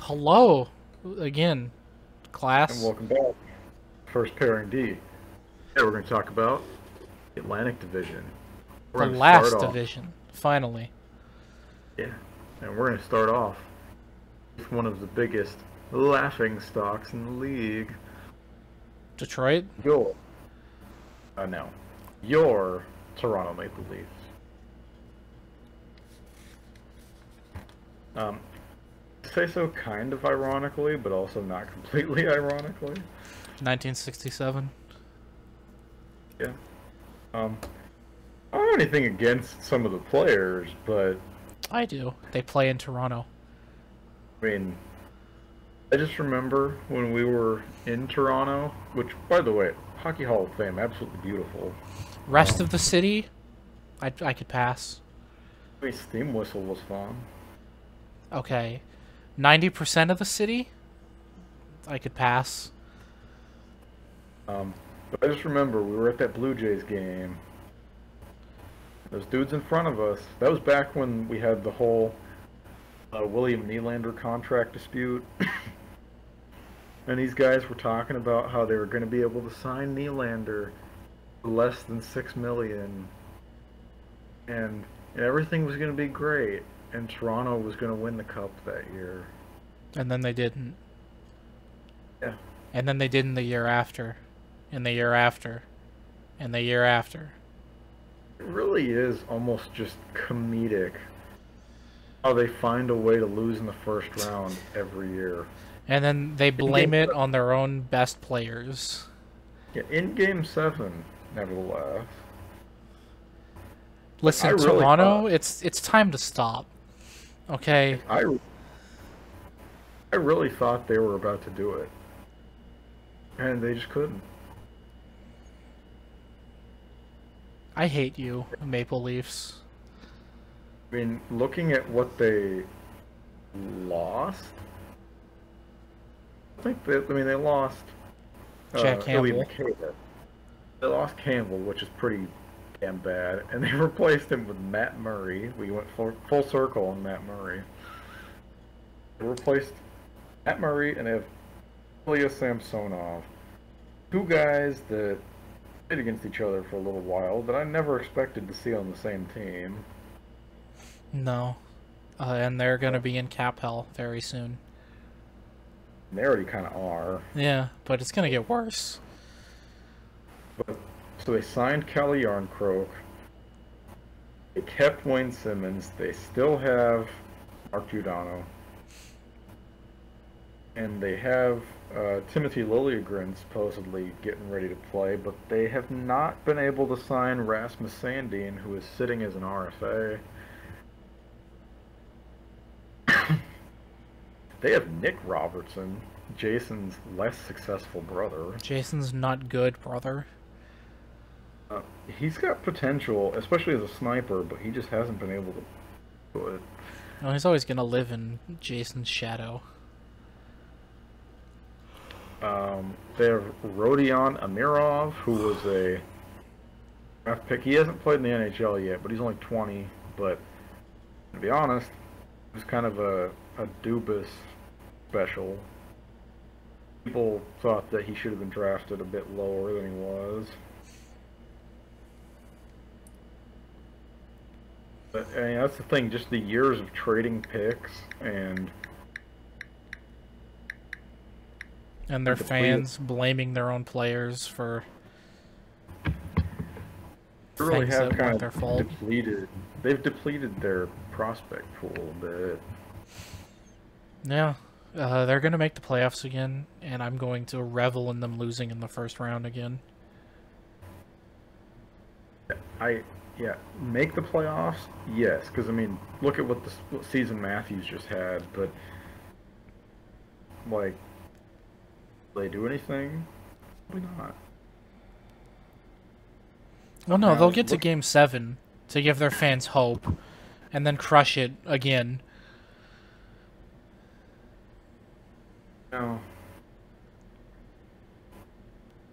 Hello, again, And class. welcome back. First pairing D. Today we're going to talk about the Atlantic Division. We're The going to start last off, division, finally. yeah, and we're going to start off with one of the biggest laughing stocks in the league. Detroit? Your, no, your Toronto Maple Leafs. Um, say so kind of ironically, but also not completely ironically. 1967. Yeah. Um, I don't have anything against some of the players, but I do. They play in Toronto. I mean, I just remember when we were in Toronto, which, by the way, Hockey Hall of Fame, absolutely beautiful. Rest of the city, I could pass. I mean, Steam Whistle was fun. Okay. 90% of the city, I could pass. But I just remember we were at that Blue Jays game. Those dudes in front of us. That was back when we had the whole William Nylander contract dispute. And these guys were talking about how they were going to be able to sign Nylander for less than $6 million, and everything was going to be great, and Toronto was going to win the cup that year. And then they didn't. Yeah, And then they didn't the year after. And the year after. And the year after. it really is almost just comedic how they find a way to lose in the first round every year. And then they In blame game, it on their own best players. yeah, in Game 7, nevertheless. I Listen, really Toronto, thought it's time to stop. Okay? I I really thought they were about to do it, and they just couldn't. I hate you, Maple Leafs. I mean, looking at what they lost, they lost Jack Ilya Campbell. Mikheyev. They lost Campbell, which is pretty damn bad, and they replaced him with Matt Murray. We went full circle on Matt Murray. They replaced Matt Murray, and they have Ilya Samsonov. Two guys that played against each other for a little while that I never expected to see on the same team. No. And they're going to be in cap hell very soon. And they already kind of are. Yeah, but it's going to get worse. But so they signed Kelly Yarncroke. They kept Wayne Simmons. They still have Mark Giordano. And they have Timothy Liljegren supposedly getting ready to play, but they have not been able to sign Rasmus Sandin, who is sitting as an RFA. They have Nick Robertson, Jason's less successful brother. Jason's not good, brother. He's got potential, especially as a sniper, but he just hasn't been able to do it. No, he's always going to live in Jason's shadow. They have Rodion Amirov, who was a draft pick. He hasn't played in the NHL yet, but he's only 20. But to be honest, he was kind of a Dubas special. People thought that he should have been drafted a bit lower than he was. But I mean, that's the thing, just the years of trading picks and Their depleted. fans blaming their own players for They really things have that kind weren't of their fault. depleted. They've depleted their prospect pool a bit. Yeah. They're going to make the playoffs again, and I'm going to revel in them losing in the first round again. Yeah, make the playoffs, yes, because I mean, look at what season Matthews just had, but like, will they do anything? Probably not. Oh no, Now, they'll get to Game 7 to give their fans hope, and then crush it again. Now,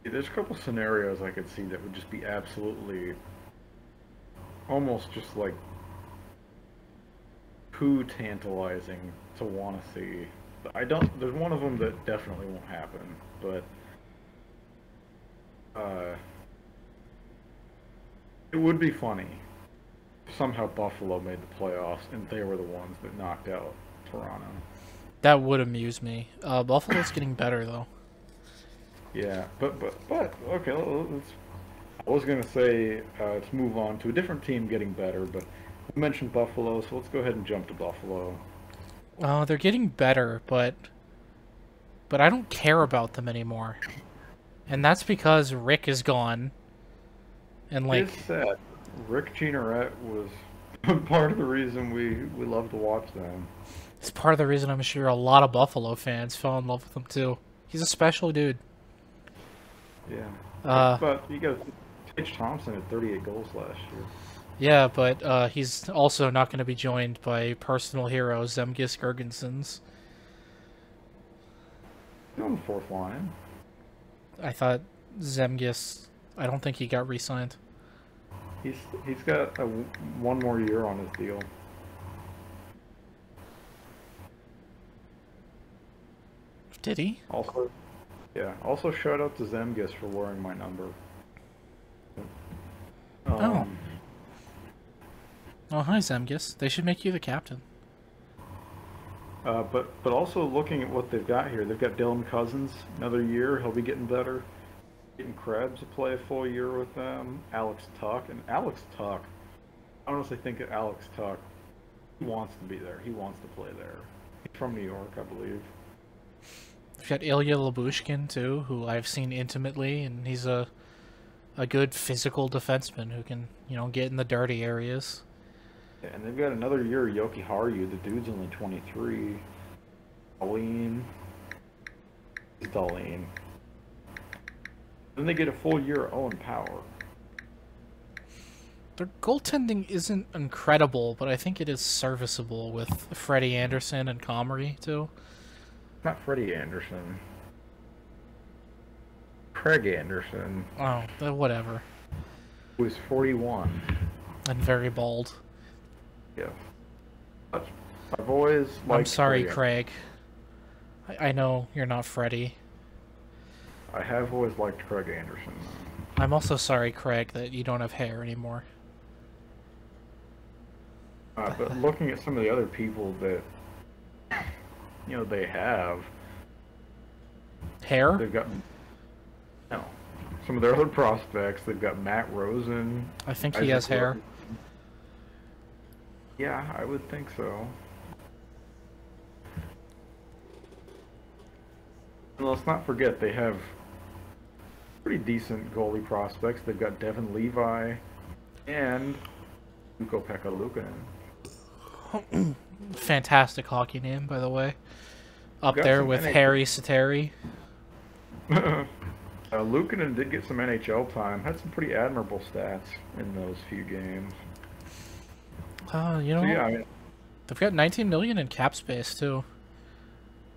there's a couple scenarios I could see that would just be absolutely, almost just like too tantalizing to want to see. I don't. There's one of them that definitely won't happen, but it would be funny if somehow Buffalo made the playoffs and they were the ones that knocked out Toronto. That would amuse me. Buffalo's getting better though. Yeah, but okay. Let's. I was gonna say let's move on to a different team getting better, but we mentioned Buffalo, so let's go ahead and jump to Buffalo. They're getting better, but I don't care about them anymore. And that's because Rick is gone. And like, It's sad. Rick Jeanneret was part of the reason we love to watch them. it's part of the reason I'm sure a lot of Buffalo fans fell in love with him too. He's a special dude. Yeah. But you got Tage Thompson had 38 goals last year. Yeah, but he's also not going to be joined by personal hero Zemgus Girgensons. He's on the fourth line. I thought Zemgus. I don't think he got re-signed. He's got one more year on his deal. Did he? Also, yeah. Also, shout out to Zemgus for wearing my number. Oh, hi Zemgus. They should make you the captain. But also looking at what they've got here, they've got Dylan Cousins another year. He'll be getting better. Getting Krebs to play a full year with them. Alex Tuck. I honestly think that Alex Tuck, he wants to be there. He wants to play there. He's from New York, I believe. We've got Ilya Labushkin too, who I've seen intimately, and he's a good physical defenseman who can, get in the dirty areas. Yeah, and they've got another year of Yoki Haru. The dude's only 23. Darlene. Then they get a full year of Owen Power. Their goaltending isn't incredible, but I think it is serviceable with Freddie Anderson and Comrie too. Not Freddie Anderson. Craig Anderson. Oh, whatever. Who's 41. And very bald. Yeah. I've always liked I'm sorry, Craig. I know you're not Freddie. I have always liked Craig Anderson. I'm also sorry, Craig, that you don't have hair anymore. But looking at some of the other people that, they have... Hair? They've got... No. Some of their other prospects, they've got Matt Rosen. I think he has hair. Yeah, I would think so. And let's not forget, they have pretty decent goalie prospects. They've got Devin Levi and Ukko-Pekka Luukkonen. Fantastic hockey name, by the way. Up Got there some with NHL Harry Sateri. Luukkonen did get some NHL time. Had some pretty admirable stats in those few games. They've got 19 million in cap space too.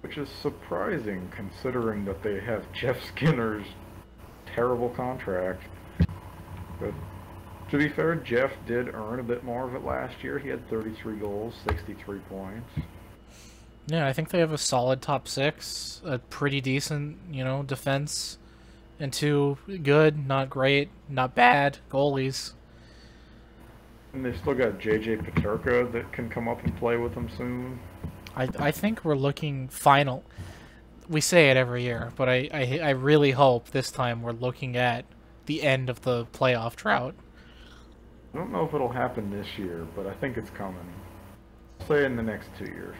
Which is surprising considering that they have Jeff Skinner's terrible contract. But to be fair, Jeff did earn a bit more of it last year. He had 33 goals, 63 points. Yeah, I think they have a solid top six, a pretty decent, defense, and two good, not great, not bad goalies. And they've still got JJ Peterka that can come up and play with them soon. I think we're looking final. We say it every year, but I really hope this time we're looking at the end of the playoff drought. I don't know if it'll happen this year, but I think it's coming. I'll say in the next 2 years.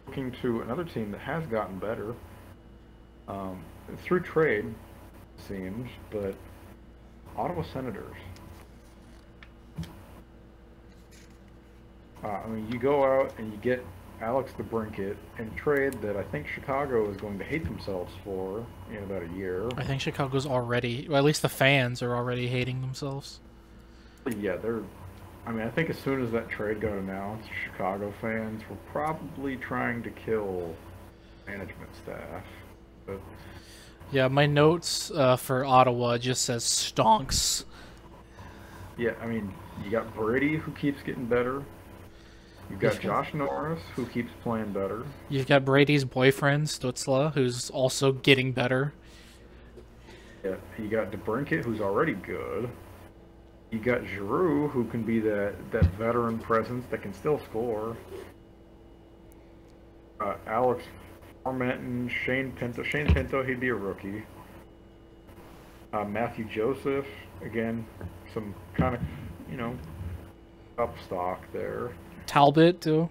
Looking to another team that has gotten better through trade, it seems, but Ottawa Senators. You go out and you get Alex DeBrincat in a trade that I think Chicago is going to hate themselves for in about a year. I think Chicago's already, well, at least the fans are already hating themselves. Yeah, I think as soon as that trade got announced, Chicago fans were probably trying to kill management staff. But yeah, my notes for Ottawa just says stonks. Yeah, I mean, you got Brady who keeps getting better. You've got Josh Norris who keeps playing better. You've got Brady's boyfriend, Stutzla, who's also getting better. Yeah, you got DeBrincat who's already good. You got Giroux who can be that veteran presence that can still score. Alex Formenton, Shane Pinto. Shane Pinto, he'd be a rookie. Matthew Joseph, again, some kind of, you know, up stock there. Talbot, too.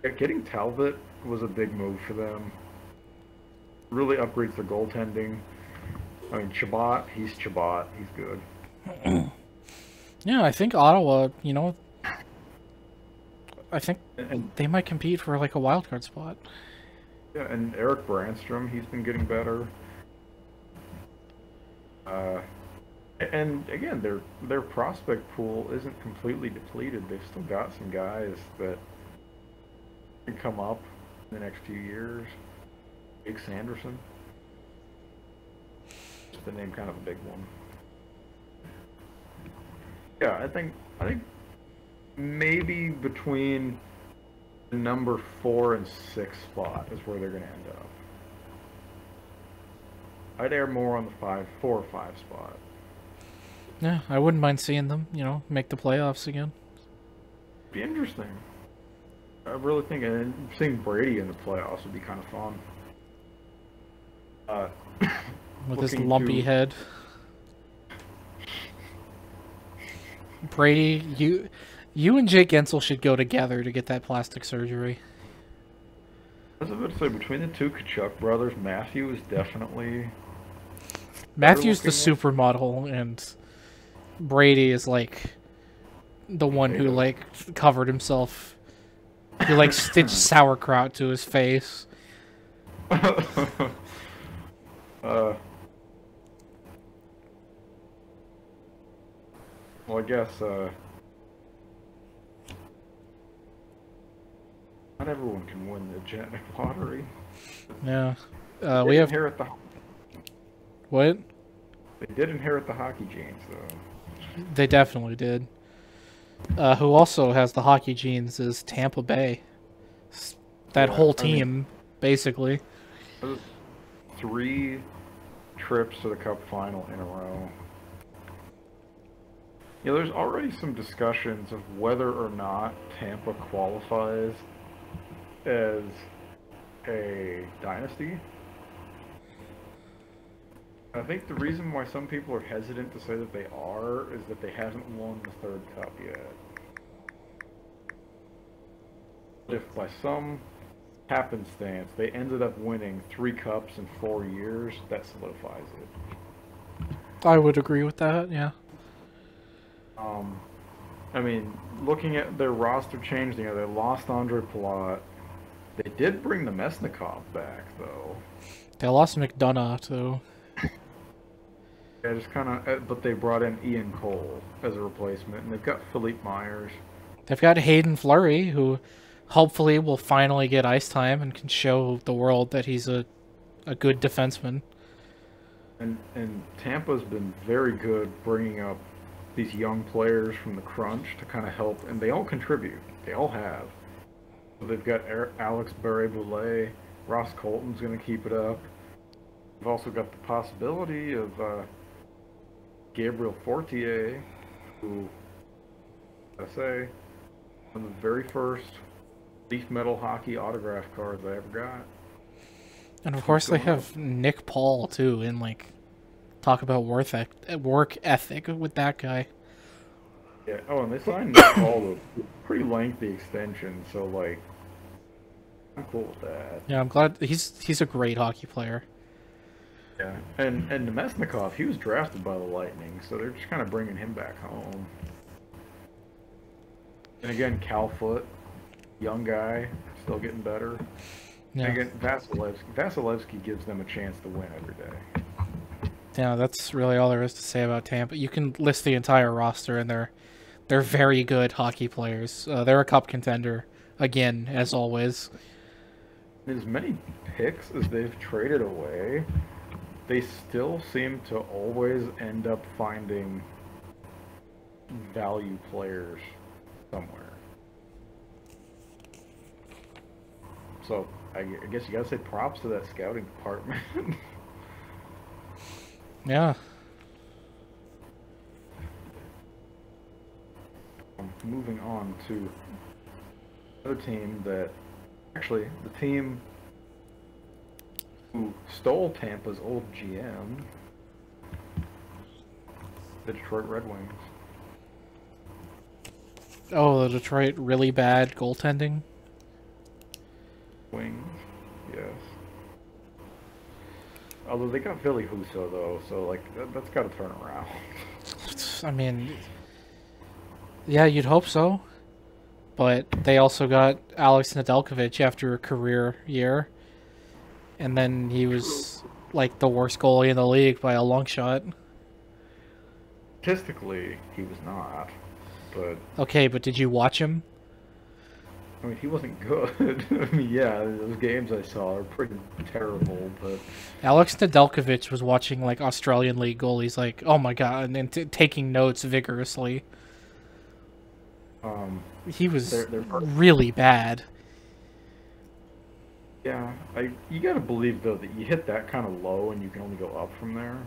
Yeah, getting Talbot was a big move for them. Really upgrades their goaltending. I mean, Chabot, he's good. Yeah, I think Ottawa, I think And they might compete for like a wild card spot. yeah, and Eric Brandstrom, he's been getting better. And again, their prospect pool isn't completely depleted. They've still got some guys that can come up in the next few years. Jake Sanderson, just to name kind of a big one. Yeah, I think maybe between the number 4 and 6 spot is where they're going to end up. I'd err more on the 4 or 5 spot. Yeah, I wouldn't mind seeing them, make the playoffs again. Be interesting. I really think seeing Brady in the playoffs would be kind of fun. With his lumpy head. Brady, you and Jake Gensel should go together to get that plastic surgery. I was about to say, between the two Kachuk brothers, Matthew is definitely... Matthew's the supermodel, and Brady is, like, the one who, like, covered himself. He, like, stitched sauerkraut to his face. Well, I guess, not everyone can win the genetic lottery. Yeah. We have... inherit the... What? They did inherit the hockey genes, though. They definitely did. Who also has the hockey genes is Tampa Bay. That whole team, basically. 3 trips to the Cup final in a row. Yeah, there's already some discussions of whether or not Tampa qualifies as a dynasty. I think the reason why some people are hesitant to say that they are is that they haven't won the 3rd cup yet. If by some happenstance they ended up winning 3 cups in 4 years, that solidifies it. I would agree with that, yeah. I mean, looking at their roster change, they lost Andre Palat. They did bring the Mesnikov back, though. They lost McDonough, too. Yeah, just kind of, but they brought in Ian Cole as a replacement, and they've got Philippe Myers. They've got Hayden Fleury, who hopefully will finally get ice time and can show the world that he's a good defenseman. And Tampa's been very good bringing up these young players from the crunch to kind of help, and they all contribute. They all have. So they've got Alex Barré-Boulet, Ross Colton's going to keep it up. We've also got the possibility of Gabriel Fortier, who, I say, one of the very first Leaf Metal hockey autograph cards I ever got. And of course they have Nick Paul, too, and, like, talk about work ethic with that guy. Yeah, oh, and they signed Nick Paul to a pretty lengthy extension, so, like, I'm cool with that. Yeah, I'm glad. He's a great hockey player. Yeah, and Nemesnikov, he was drafted by the Lightning, so they're just kind of bringing him back home. And again, Calfoot, young guy, still getting better. Yeah. And again, Vasilevsky gives them a chance to win every day. Yeah, that's really all there is to say about Tampa. You can list the entire roster, and they're very good hockey players. They're a cup contender, again, as always. As many picks as they've traded away, they still seem to always end up finding value players somewhere. So I guess you gotta say props to that scouting department. Yeah. Moving on to another team that, actually, the team who stole Tampa's old GM, the Detroit Red Wings. Oh, the Detroit really bad goaltending. Wings, yes. Although they got Billy Huso though, so like that's got to turn around. I mean, yeah, you'd hope so. But they also got Alex Nedeljkovic after a career year. And then he was like the worst goalie in the league by a long shot. Statistically, he was not. But okay, but did you watch him? I mean, he wasn't good. I mean, yeah, those games I saw are pretty terrible, but Alex Nedeljkovic was watching like Australian League goalies, like, oh my god, and then taking notes vigorously. He was they're really bad. Yeah, you gotta believe though that you hit that kind of low and you can only go up from there.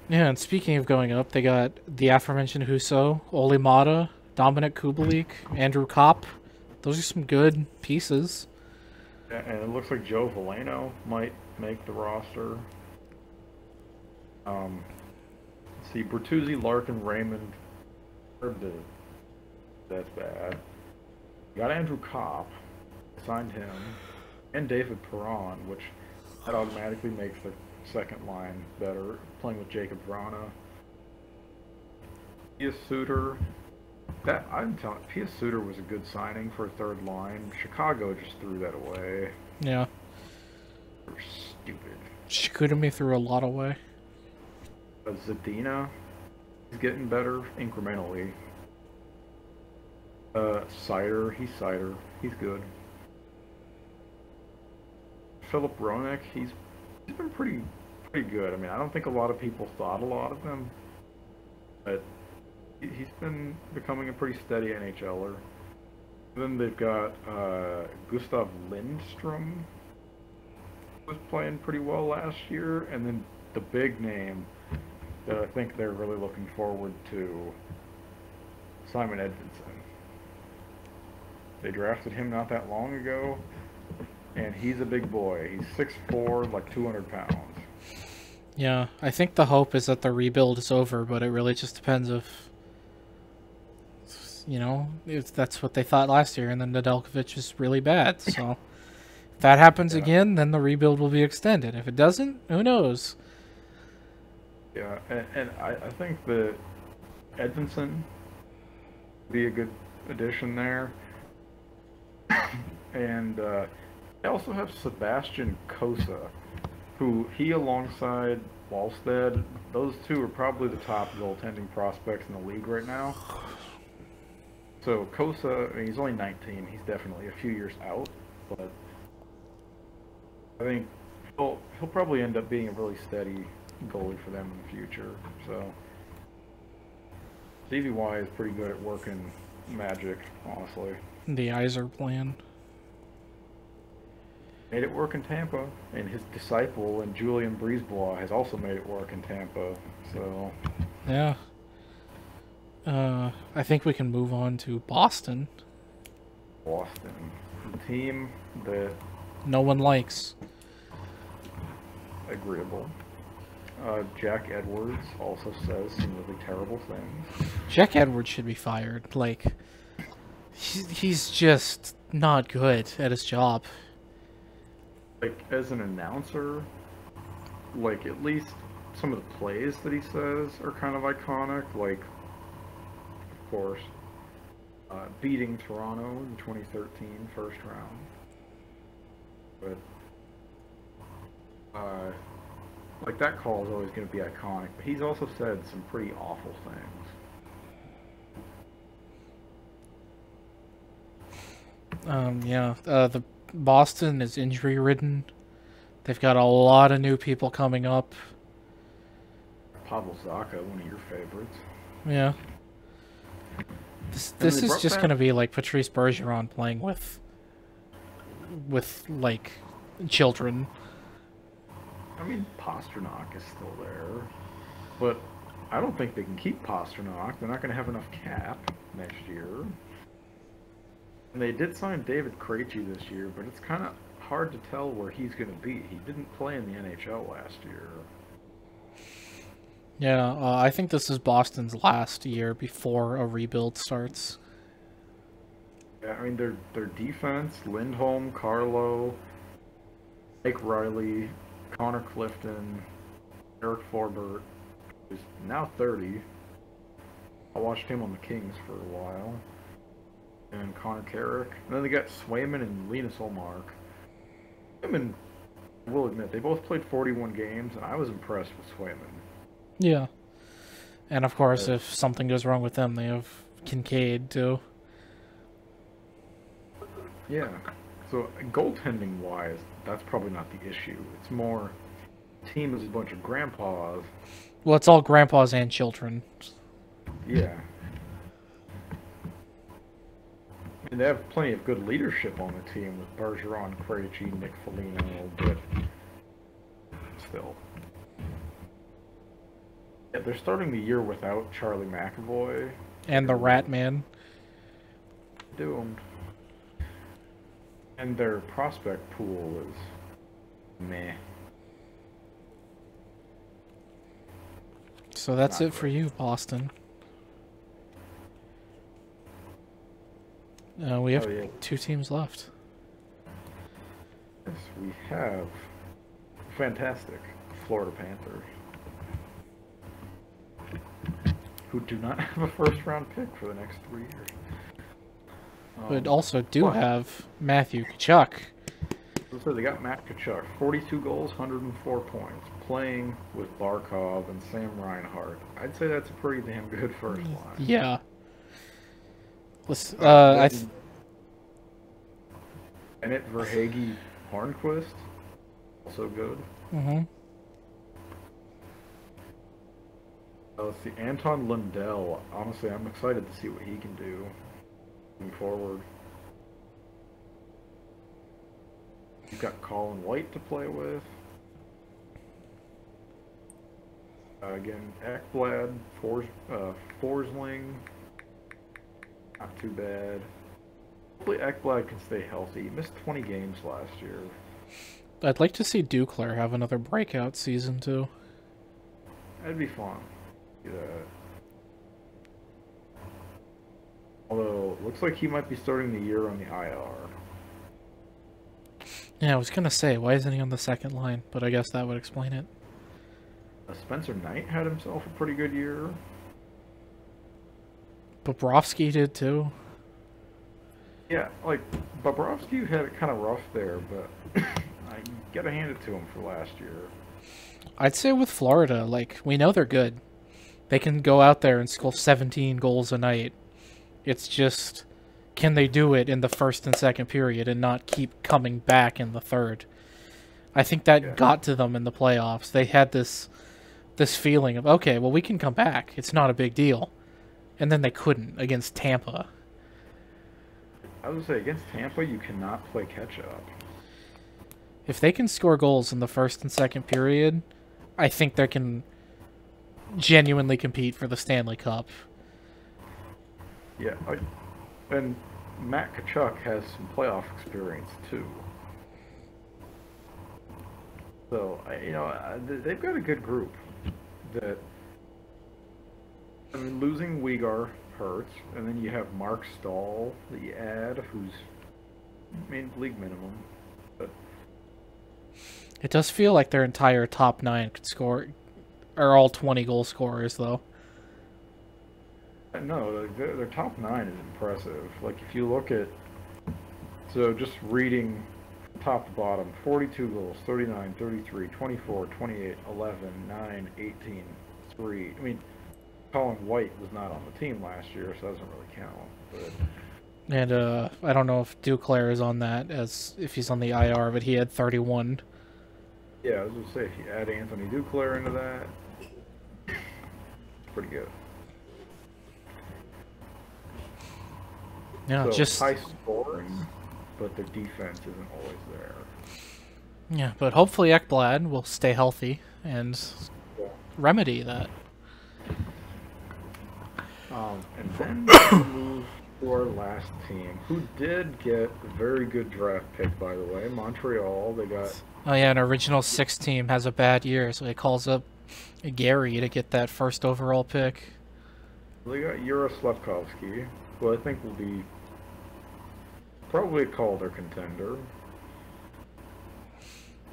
Yeah, and speaking of going up, they got the aforementioned Huso, Oli Mata, Dominic Kubalik, Andrew Kopp. Those are some good pieces. And it looks like Joe Veleno might make the roster. Let's see, Bertuzzi, Larkin, Raymond. That's bad. Got Andrew Kopp, signed him, and David Perron, which that automatically makes the second line better, playing with Jacob Vrana. Pius Suter. That I'm telling Pius Suter was a good signing for a third line. Chicago just threw that away. Yeah. They're stupid. Chicoutimi threw a lot away. Zadina is getting better incrementally. Cider, he's good. Philip Roenick, he's been pretty good. I mean, I don't think a lot of people thought a lot of him, but he's been becoming a pretty steady NHLer. Then they've got Gustav Lindstrom, who was playing pretty well last year, and then the big name that I think they're really looking forward to, Simon Edvinsson. They drafted him not that long ago, and he's a big boy. He's 6'4", like 200 pounds. Yeah, I think the hope is that the rebuild is over, but it really just depends if, you know, if that's what they thought last year, and then Nedeljkovic is really bad. So if that happens again, then the rebuild will be extended. If it doesn't, who knows? Yeah, and I think that Edvinsson would be a good addition there. And they also have Sebastian Kosa, who he alongside Wallstead, those two are probably the top goaltending prospects in the league right now. So Kosa, I mean, he's only 19, he's definitely a few years out, but I think he'll probably end up being a really steady goalie for them in the future. So Stevie Y is pretty good at working magic, honestly. The Iser plan. Made it work in Tampa, and his disciple and Julian Brisebois has also made it work in Tampa. So yeah, I think we can move on to Boston. Boston, the team that no one likes. Agreeable. Jack Edwards also says some really terrible things. Jack Edwards should be fired. Like, he's just not good at his job. Like, as an announcer, like, at least some of the plays that he says are kind of iconic. Like, of course, beating Toronto in 2013 first round. But, like, that call is always going to be iconic. But he's also said some pretty awful things. Yeah, the Boston is injury-ridden. They've got a lot of new people coming up. Pavel Zacha, one of your favorites. Yeah. This is just gonna be like Patrice Bergeron playing with like children. I mean, Pasternak is still there, but I don't think they can keep Pasternak. They're not going to have enough cap next year. And they did sign David Krejci this year, but it's kind of hard to tell where he's going to be. He didn't play in the NHL last year. Yeah, I think this is Boston's last year before a rebuild starts. Yeah, I mean, their defense, Lindholm, Carlo, Mike Riley, Connor Clifton, Eric Forbert, who's now 30. I watched him on the Kings for a while. And Connor Carrick. And then they got Swayman and Linus Ullmark. Swayman, I will admit, they both played 41 games, and I was impressed with Swayman. Yeah. And of course, if something goes wrong with them, they have Kincaid, too. Yeah. So, goaltending-wise, that's probably not the issue. It's more, the team is a bunch of grandpas. Well, it's all grandpas and children. Yeah. And they have plenty of good leadership on the team with Bergeron, Krejci, Nick Foligno, but still. Yeah, they're starting the year without Charlie McAvoy. And the Rat Man. Doomed. And their prospect pool is meh. So that's it for you, Boston. We have 2 teams left. Yes, we have fantastic Florida Panthers, who do not have a first-round pick for the next 3 years. But also do have Matthew Tkachuk. So they got Matt Tkachuk, 42 goals, 104 points, playing with Barkov and Sam Reinhart. I'd say that's a pretty damn good first line. Yeah. Bennett, Verhaeghe, Hornquist, also good. Mm-hmm. Let's see, Anton Lundell. Honestly, I'm excited to see what he can do moving forward. You've got Colin White to play with. Again, Ekblad, Forsling. Not too bad. Hopefully Ekblad can stay healthy. He missed 20 games last year. I'd like to see Duclair have another breakout season, too. That'd be fun. Do that. Although, it looks like he might be starting the year on the IR. Yeah, I was gonna say, why isn't he on the second line? But I guess that would explain it. Spencer Knight had himself a pretty good year. Bobrovsky did, too. Yeah, like, Bobrovsky had it kind of rough there, but I gotta hand it to him for last year. I'd say with Florida, like, we know they're good. They can go out there and score 17 goals a night. It's just, can they do it in the first and second period and not keep coming back in the third? I think that got to them in the playoffs. They had this feeling of, okay, well, we can come back. It's not a big deal. And then they couldn't against Tampa. I would say, against Tampa, you cannot play catch-up. If they can score goals in the first and second period, I think they can genuinely compete for the Stanley Cup. Yeah, and Matt Tkachuk has some playoff experience, too. So, they've got a good group. That, I mean, losing Weegar hurts, and then you have Mark Stahl that you add, who's, I mean, league minimum. But it does feel like their entire top 9 could score, are all 20 goal scorers, though. No, their top 9 is impressive. Like, if you look at, so just reading top to bottom, 42 goals, 39, 33, 24, 28, 11, 9, 18, 3. I mean, Colin White was not on the team last year, so that doesn't really count. But And I don't know if Duclair is on that, as if he's on the IR, but he had 31. Yeah, I was going to say, if you add Anthony Duclair into that, it's pretty good. Yeah, So just high scoring, but the defense isn't always there. yeah, but hopefully Ekblad will stay healthy and Yeah. remedy that. And then we move to our last team, who did get a very good draft pick, by the way. Montreal, they got... Oh yeah, an original 6 team has a bad year, so he calls up Gary to get that first overall pick. They got Slavkovsky, who I think will be probably a Calder contender.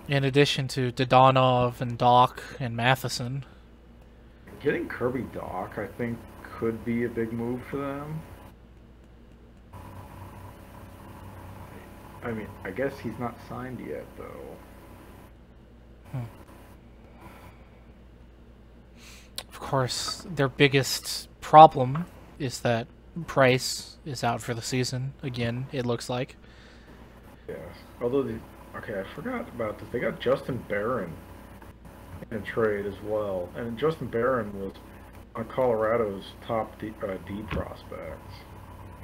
In addition to Dodonov and Doc and Matheson. Getting Kirby Doc, I think, could be a big move for them. I mean, I guess he's not signed yet, though. Of course, their biggest problem is that Price is out for the season again, it looks like. Yes. Although, okay, I forgot about this. They got Justin Barron in a trade as well. And Justin Barron was on Colorado's top D prospects.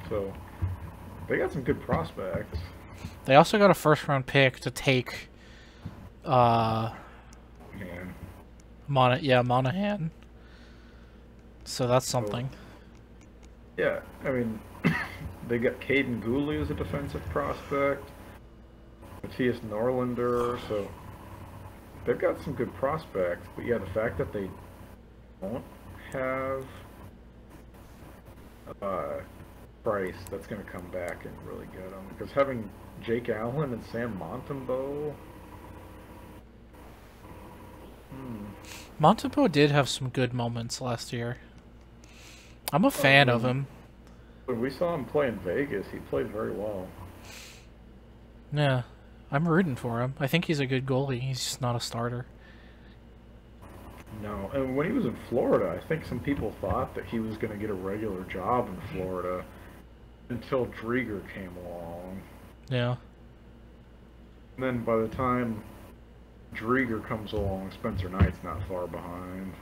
So, they got some good prospects. They also got a first-round pick to take Monahan. So that's something. Yeah, I mean, they got Caden Gooley as a defensive prospect, Matthias Norlander, so they've got some good prospects. But yeah, the fact that they don't have Price, that's going to come back and really get them. Because having Jake Allen and Sam Montembeau... Montembeau did have some good moments last year. I'm a fan of him. When we saw him play in Vegas, he played very well. Yeah, I'm rooting for him. I think he's a good goalie. He's just not a starter. No, and when he was in Florida, I think some people thought that he was going to get a regular job in Florida until Drieger came along. Yeah. And then by the time Drieger comes along, Spencer Knight's not far behind.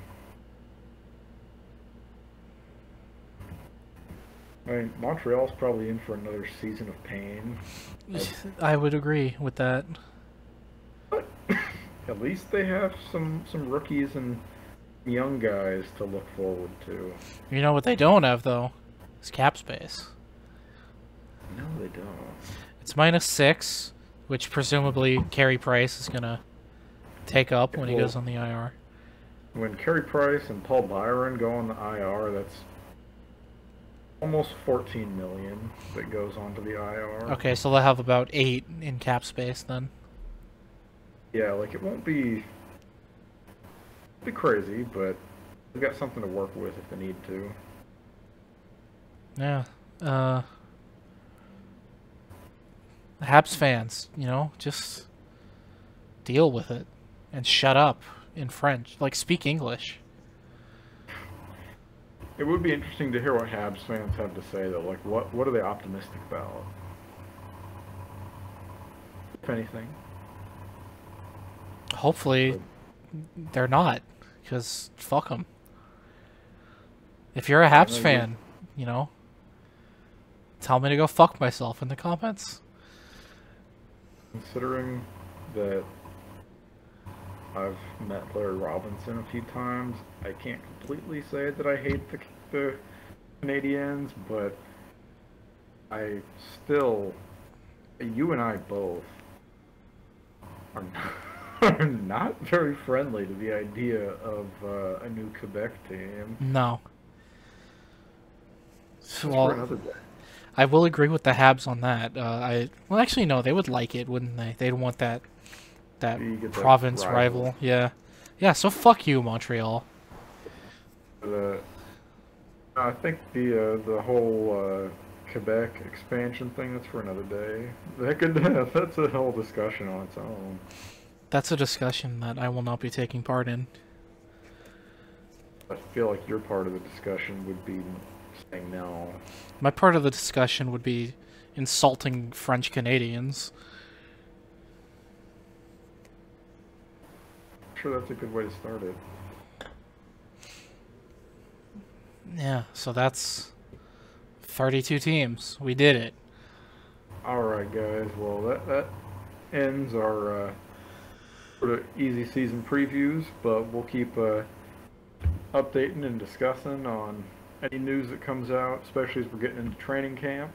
I mean, Montreal's probably in for another season of pain. I would agree with that. But at least they have some rookies and young guys to look forward to. You know what they don't have, though? Is cap space. No, they don't. It's -6, which presumably Carey Price is going to take up when he goes on the IR. When Carey Price and Paul Byron go on the IR, that's almost $14 million that goes onto the IR. Okay, so they'll have about 8 in cap space then. Yeah, like it won't be crazy, but they've got something to work with if they need to. Yeah. Habs fans, you know, just deal with it and shut up in French. Like, speak English. It would be interesting to hear what Habs fans have to say, though. Like, what are they optimistic about? If anything. Hopefully, they're not, because fuck them. If you're a Habs fan, you know, tell me to go fuck myself in the comments. Considering that I've met Larry Robinson a few times, I can't completely say that I hate the Canadiens, but I still, you and I both, are not very friendly to the idea of a new Quebec team. No. Well, for another day. I will agree with the Habs on that. Well, actually, no, they would like it, wouldn't they? They'd want that province rival. Yeah. Yeah, so fuck you, Montreal. I think the whole Quebec expansion thing, that's for another day. That's a whole discussion on its own. That's a discussion that I will not be taking part in. I feel like your part of the discussion would be saying no. My part of the discussion would be insulting French Canadians. I'm sure that's a good way to start it. Yeah, so that's 32 teams. We did it. All right, guys. Well, that ends our sort of easy season previews, but we'll keep updating and discussing on any news that comes out, especially as we're getting into training camp.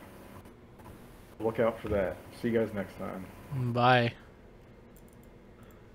Look out for that. See you guys next time. Bye.